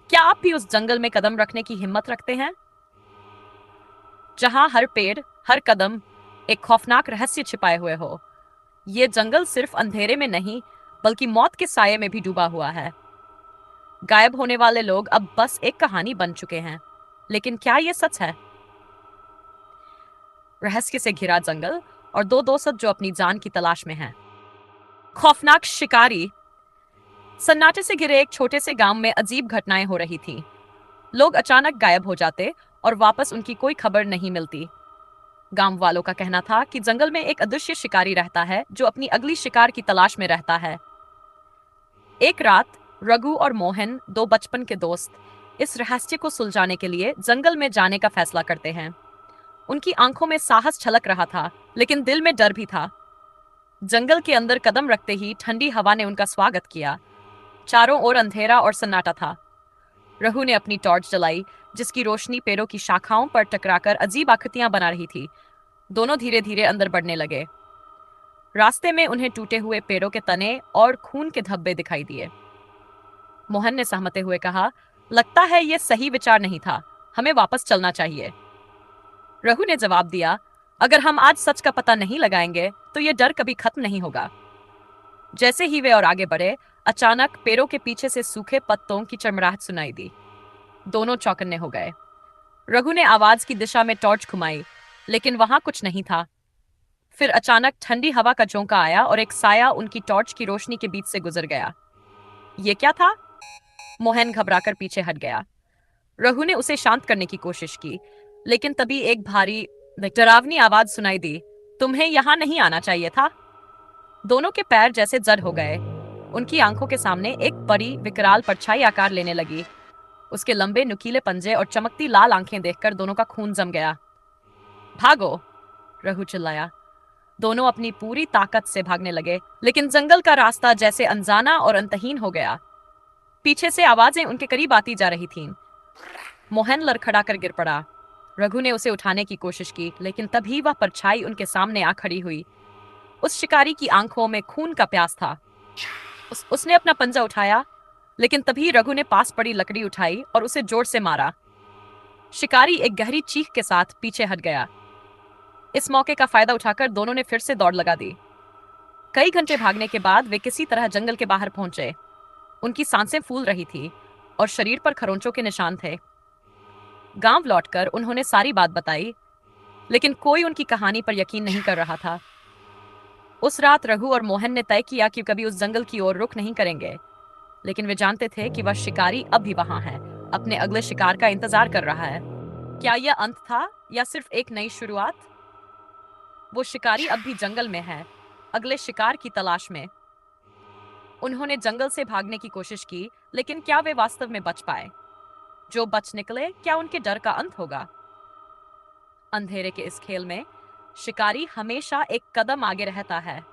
क्या आप भी उस जंगल में कदम रखने की हिम्मत रखते हैं जहां हर पेड़, हर कदम एक खौफनाक रहस्य छिपाए हुए हो? ये जंगल सिर्फ अंधेरे में नहीं, बल्कि मौत के साये में भी डूबा हुआ है। गायब होने वाले लोग अब बस एक कहानी बन चुके हैं। लेकिन क्या ये सच है? रहस्य से घिरा जंगल और दो दोस्त जो अपनी जान की तलाश में हैं। खौफनाक शिकारी। सन्नाटे से घिरे एक छोटे से गांव में अजीब घटनाएं हो रही थीं। लोग अचानक गायब हो जाते और वापस उनकी कोई खबर नहीं मिलती। गांव वालों का कहना था कि जंगल में एक अदृश्य शिकारी रहता है जो अपनी अगली शिकार की तलाश में रहता है। एक रात रघु और मोहन, दो बचपन के दोस्त, इस रहस्य को सुलझाने के लिए जंगल में जाने का फैसला करते हैं। उनकी आंखों में साहस छलक रहा था, लेकिन दिल में डर भी था। जंगल के अंदर कदम रखते ही ठंडी हवा ने उनका स्वागत किया। चारों ओर अंधेरा और सन्नाटा था। रघु ने अपनी टॉर्च जलाई, जिसकी रोशनी पेड़ों की शाखाओं पर टकराकर अजीब आकृतियां बना रही थी। दोनों धीरे धीरे अंदर बढ़ने लगे। रास्ते में उन्हें टूटे हुए पेड़ों के तने और खून के धब्बे दिखाई दिए। मोहन ने सहमते हुए कहा, लगता है यह सही विचार नहीं था, हमें वापस चलना चाहिए। रघु ने जवाब दिया, अगर हम आज सच का पता नहीं लगाएंगे तो यह डर कभी खत्म नहीं होगा। जैसे ही वे और आगे बढ़े, अचानक पेड़ों के पीछे से सूखे पत्तों की चरमराहट सुनाई दी। दोनों चौकन्ने हो गए। रघु ने आवाज की दिशा में टॉर्च घुमाई, लेकिन वहां कुछ नहीं था। फिर अचानक ठंडी हवा का झोंका आया और एक साया उनकी टॉर्च की रोशनी के बीच से गुजर गया। ये क्या था? मोहन घबराकर पीछे हट गया। रघु ने उसे शांत करने की कोशिश की, लेकिन तभी एक भारी, डरावनी आवाज सुनाई दी, तुम्हें यहां नहीं आना चाहिए था। दोनों के पैर जैसे जड़ हो गए। उनकी आंखों के सामने एक बड़ी विकराल परछाई आकार लेने लगी। उसके लंबे नुकीले पंजे और चमकती लाल आंखें देखकर दोनों का खून जम गया। भागो! रघु चिल्लाया। दोनों अपनी पूरी ताकत से भागने लगे, लेकिन जंगल का रास्ता जैसे अनजाना और अंतहीन हो गया। पीछे से आवाजें उनके करीब आती जा रही थीं। मोहन लड़खड़ाकर गिर पड़ा। रघु ने उसे उठाने की कोशिश की, लेकिन तभी वह परछाई उनके सामने आ खड़ी हुई। उस शिकारी की आंखों में खून का प्यास था। उसने अपना पंजा उठाया, लेकिन तभी रघु ने पास पड़ी लकड़ी उठाई और उसे जोर से मारा। शिकारी एक गहरी चीख के साथ पीछे हट गया। इस मौके का फायदा उठाकर दोनों ने फिर से दौड़ लगा दी। कई घंटे भागने के बाद वे किसी तरह जंगल के बाहर पहुंचे। उनकी सांसें फूल रही थी और शरीर पर खरोंचों के निशान थे। गांव लौटकर उन्होंने सारी बात बताई, लेकिन कोई उनकी कहानी पर यकीन नहीं कर रहा था। उस रात रघु और मोहन ने तय किया कि कभी उस जंगल की ओर रुख नहीं करेंगे, लेकिन वे जानते थे कि वह शिकारी अब भी वहां है, अपने अगले शिकार का इंतजार कर रहा है। क्या यह अंत था या सिर्फ एक नई शुरुआत? वो शिकारी अब भी जंगल में है, अगले शिकार की तलाश में। उन्होंने जंगल से भागने की कोशिश की, लेकिन क्या वे वास्तव में बच पाए? जो बच निकले, क्या उनके डर का अंत होगा? अंधेरे के इस खेल में शिकारी हमेशा एक कदम आगे रहता है।